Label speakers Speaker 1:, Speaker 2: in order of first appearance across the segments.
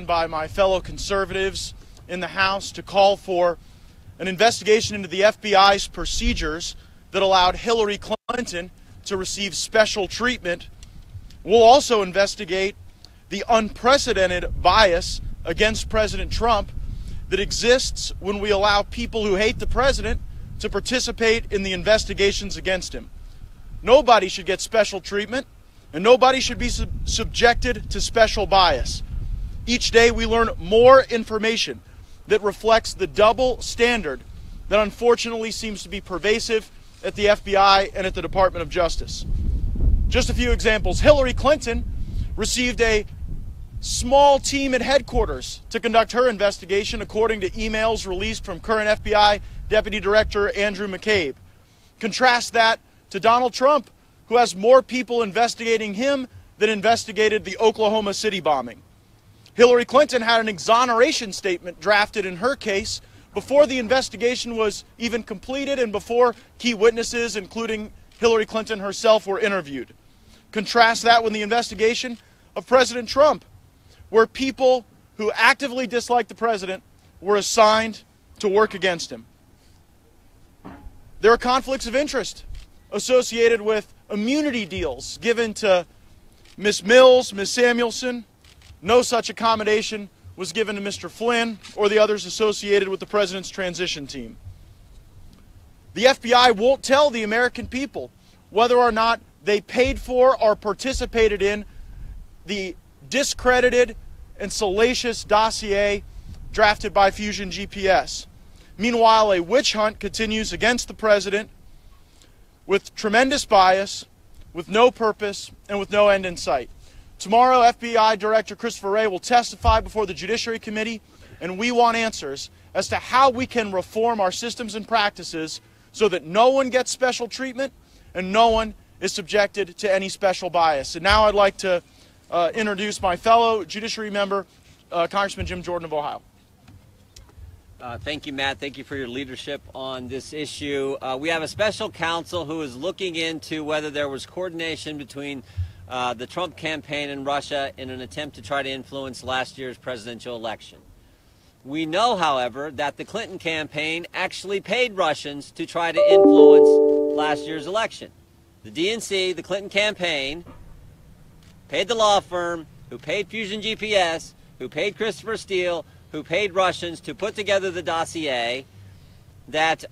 Speaker 1: by my fellow conservatives in the House to call for an investigation into the FBI's procedures that allowed Hillary Clinton to receive special treatment. We'll also investigate the unprecedented bias against President Trump that exists when we allow people who hate the president to participate in the investigations against him. Nobody should get special treatment, and nobody should be subjected to special bias. Each day we learn more information that reflects the double standard that unfortunately seems to be pervasive at the FBI and at the Department of Justice. Just a few examples. Hillary Clinton received a small team at headquarters to conduct her investigation, according to emails released from current FBI Deputy Director Andrew McCabe. Contrast that to Donald Trump, who has more people investigating him than investigated the Oklahoma City bombing. Hillary Clinton had an exoneration statement drafted in her case before the investigation was even completed and before key witnesses, including Hillary Clinton herself, were interviewed. Contrast that with the investigation of President Trump, where people who actively dislike the president were assigned to work against him. There are conflicts of interest associated with immunity deals given to Ms. Mills, Ms. Samuelson. No such accommodation was given to Mr. Flynn or the others associated with the president's transition team. The FBI won't tell the American people whether or not they paid for or participated in the discredited and salacious dossier drafted by Fusion GPS. Meanwhile, a witch hunt continues against the president with tremendous bias, with no purpose, and with no end in sight. Tomorrow, FBI Director Christopher Wray will testify before the Judiciary Committee, and we want answers as to how we can reform our systems and practices so that no one gets special treatment and no one is subjected to any special bias. And now I'd like to introduce my fellow Judiciary member, Congressman Jim Jordan of Ohio.
Speaker 2: Thank you, Matt. Thank you for your leadership on this issue. We have a special counsel who is looking into whether there was coordination between the Trump campaign and Russia in an attempt to try to influence last year's presidential election. We know, however, that the Clinton campaign actually paid Russians to try to influence last year's election. The DNC, the Clinton campaign, paid the law firm, who paid Fusion GPS, who paid Christopher Steele, who paid Russians to put together the dossier that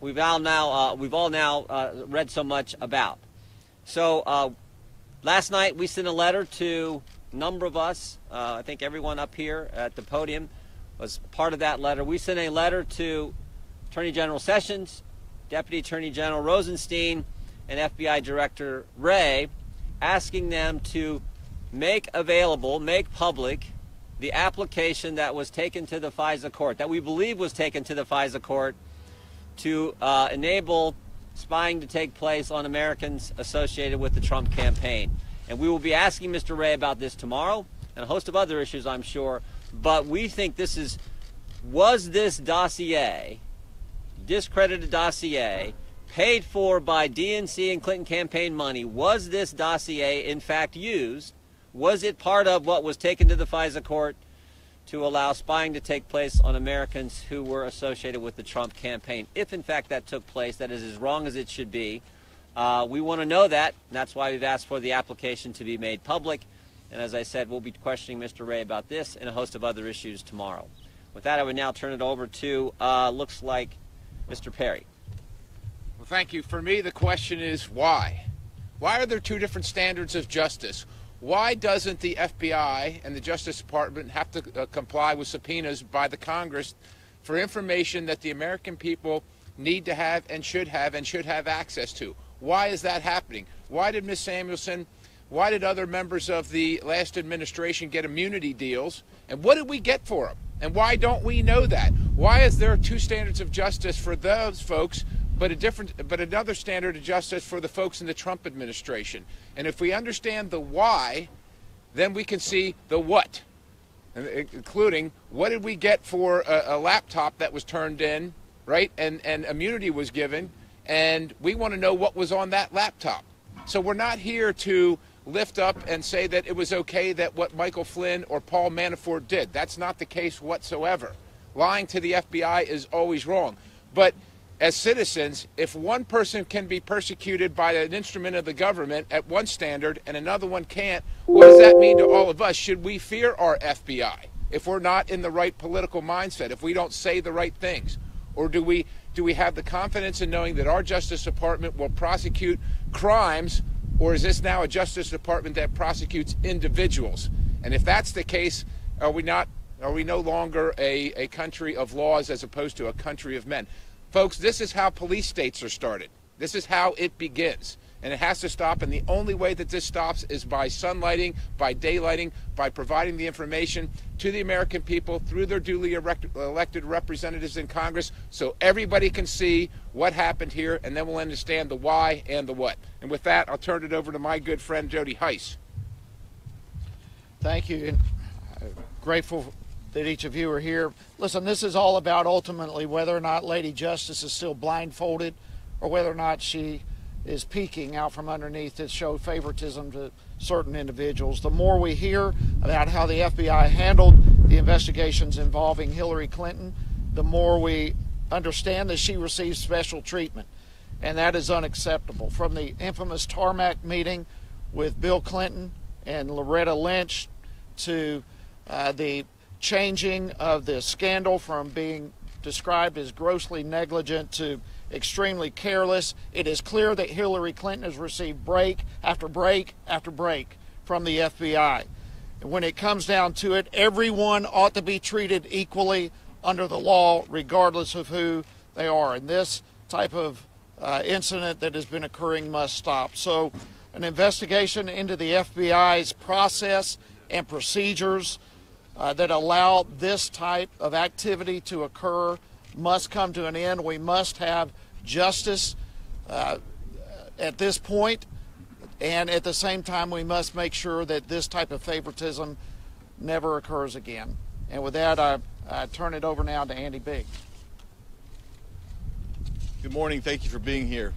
Speaker 2: we've all now read so much about. So last night we sent a letter to a number of us. I think everyone up here at the podium was part of that letter. We sent a letter to Attorney General Sessions, Deputy Attorney General Rosenstein, and FBI Director Wray, asking them to make available, make public, the application that was taken to the FISA court, that we believe was taken to the FISA court, to enable spying to take place on Americans associated with the Trump campaign. And we will be asking Mr. Wray about this tomorrow and a host of other issues, I'm sure. But we think was this dossier, discredited dossier, paid for by DNC and Clinton campaign money? Was this dossier in fact used? Was it part of what was taken to the FISA court to allow spying to take place on Americans who were associated with the Trump campaign? If in fact that took place, that is as wrong as it should be. We want to know that, and that's why we've asked for the application to be made public. And as I said, we'll be questioning Mr. Wray about this and a host of other issues tomorrow. With that, I would now turn it over to, looks like, Mr. Perry.
Speaker 3: Well, thank you. For me, the question is why? Why are there two different standards of justice? Why doesn't the FBI and the Justice Department have to comply with subpoenas by the Congress for information that the American people need to have and should have access to? Why is that happening? Why did Ms. Samuelson, why did other members of the last administration get immunity deals? And what did we get for them? And why don't we know that? Why is there two standards of justice for those folks, but another standard of justice for the folks in the Trump administration? And if we understand the why, then we can see the what, including what did we get for a laptop that was turned in, right, and immunity was given, and we want to know what was on that laptop. So we're not here to lift up and say that it was okay that what Michael Flynn or Paul Manafort did. That's not the case whatsoever. Lying to the FBI is always wrong. But as citizens, if one person can be persecuted by an instrument of the government at one standard and another one can't, what does that mean to all of us? Should we fear our FBI if we're not in the right political mindset, if we don't say the right things? Or do we have the confidence in knowing that our Justice Department will prosecute crimes, or is this now a Justice Department that prosecutes individuals? And if that's the case, are we no longer a country of laws as opposed to a country of men? Folks, this is how police states are started. This is how it begins. And it has to stop, and the only way that this stops is by sunlighting, by daylighting, by providing the information to the American people through their duly elected representatives in Congress so everybody can see what happened here, and then we'll understand the why and the what. And with that, I'll turn it over to my good friend, Jody Hice.
Speaker 4: Thank you. And grateful that each of you are here. Listen, this is all about ultimately whether or not Lady Justice is still blindfolded or whether or not she is peeking out from underneath to show favoritism to certain individuals. The more we hear about how the FBI handled the investigations involving Hillary Clinton, the more we understand that she received special treatment, and that is unacceptable. From the infamous tarmac meeting with Bill Clinton and Loretta Lynch to the changing of the scandal from being described as grossly negligent to extremely careless, it is clear that Hillary Clinton has received break after break after break from the FBI. And when it comes down to it, everyone ought to be treated equally under the law, regardless of who they are. And this type of incident that has been occurring must stop. So an investigation into the FBI's process and procedures that allow this type of activity to occur must come to an end. We must have justice at this point, and at the same time we must make sure that this type of favoritism never occurs again. And with that, I turn it over now to Andy Biggs.
Speaker 5: Good morning. Thank you for being here.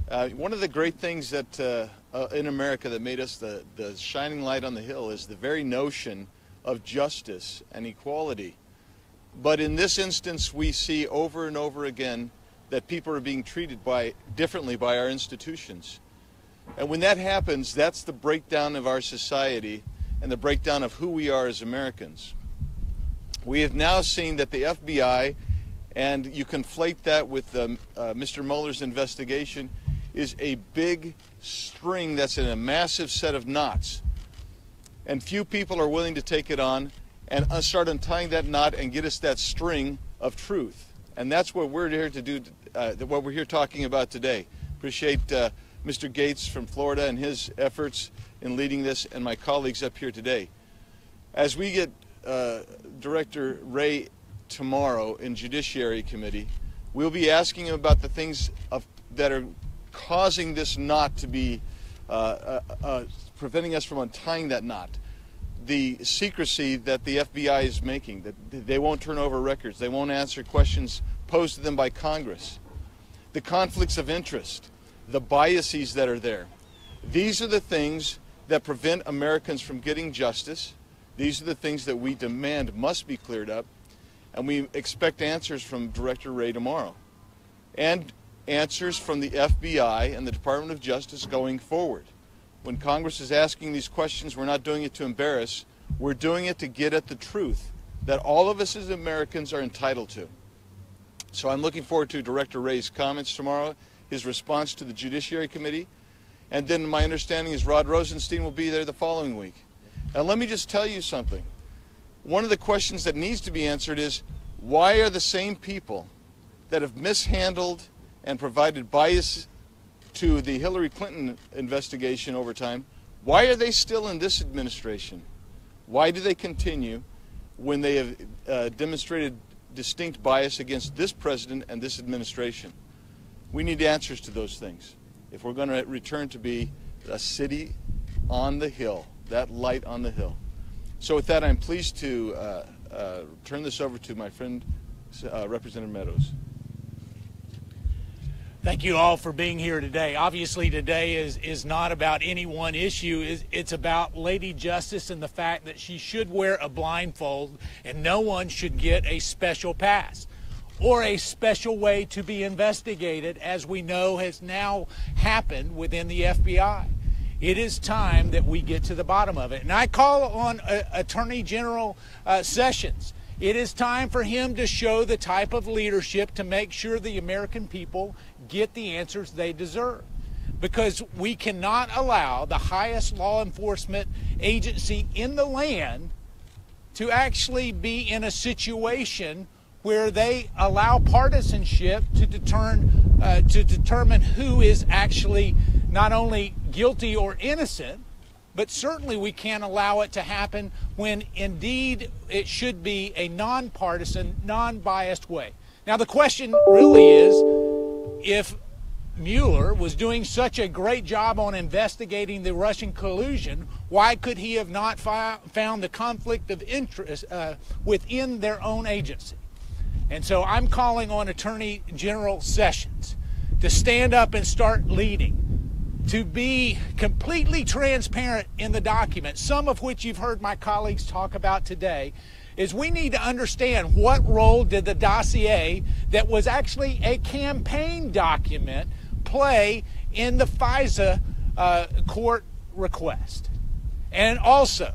Speaker 5: One of the great things that in America that made us the shining light on the hill is the very notion of justice and equality. But in this instance, we see over and over again that people are being treated differently by our institutions. And when that happens, that's the breakdown of our society and the breakdown of who we are as Americans. We have now seen that the FBI, and you conflate that with Mr. Mueller's investigation, is a big string that's in a massive set of knots. And few people are willing to take it on and start untying that knot and get us that string of truth. And that's what we're here to do, what we're here talking about today. Appreciate Mr. Gaetz from Florida and his efforts in leading this, and my colleagues up here today. As we get Director Wray tomorrow in Judiciary Committee, we'll be asking him about the things that are causing this knot to be preventing us from untying that knot. The secrecy that the FBI is making, that they won't turn over records, they won't answer questions posed to them by Congress, the conflicts of interest, the biases that are there. These are the things that prevent Americans from getting justice. These are the things that we demand must be cleared up, and we expect answers from Director Wray tomorrow, and answers from the FBI and the Department of Justice going forward. When Congress is asking these questions, we're not doing it to embarrass. We're doing it to get at the truth that all of us as Americans are entitled to. So I'm looking forward to Director Wray's comments tomorrow, his response to the Judiciary Committee, and then my understanding is Rod Rosenstein will be there the following week. And let me just tell you something. One of the questions that needs to be answered is, why are the same people that have mishandled and provided bias to the Hillary Clinton investigation over time, why are they still in this administration? Why do they continue when they have demonstrated distinct bias against this president and this administration? We need answers to those things if we're going to return to be a city on the hill, that light on the hill. So with that, I'm pleased to turn this over to my friend, Representative Meadows.
Speaker 6: Thank you all for being here today. Obviously, today is not about any one issue. It's about Lady Justice and the fact that she should wear a blindfold and no one should get a special pass or a special way to be investigated, as we know has now happened within the FBI. It is time that we get to the bottom of it. And I call on Attorney General Sessions. It is time for him to show the type of leadership to make sure the American people get the answers they deserve. Because we cannot allow the highest law enforcement agency in the land to actually be in a situation where they allow partisanship to determine who is actually not only guilty or innocent, but certainly we can't allow it to happen when indeed it should be a nonpartisan, non-biased way. Now the question really is, if Mueller was doing such a great job on investigating the Russian collusion, why could he have not found the conflict of interest within their own agency? And so I'm calling on Attorney General Sessions to stand up and start leading, to be completely transparent in the documents, some of which you've heard my colleagues talk about today. Is we need to understand what role did the dossier that was actually a campaign document play in the FISA court request. And also,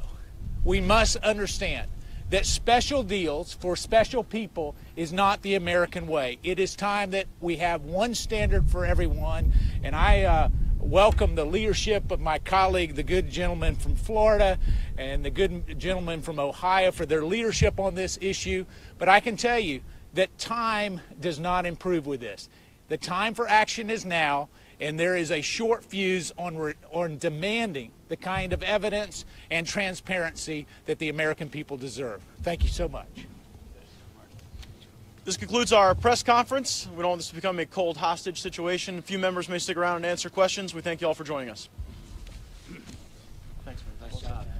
Speaker 6: we must understand that special deals for special people is not the American way. It is time that we have one standard for everyone, and I welcome the leadership of my colleague, the good gentleman from Florida, and the good gentleman from Ohio for their leadership on this issue. But I can tell you that time does not improve with this. The time for action is now, and there is a short fuse on demanding the kind of evidence and transparency that the American people deserve. Thank you so much.
Speaker 1: This concludes our press conference. We don't want this to become a cold hostage situation. A few members may stick around and answer questions. We thank you all for joining us.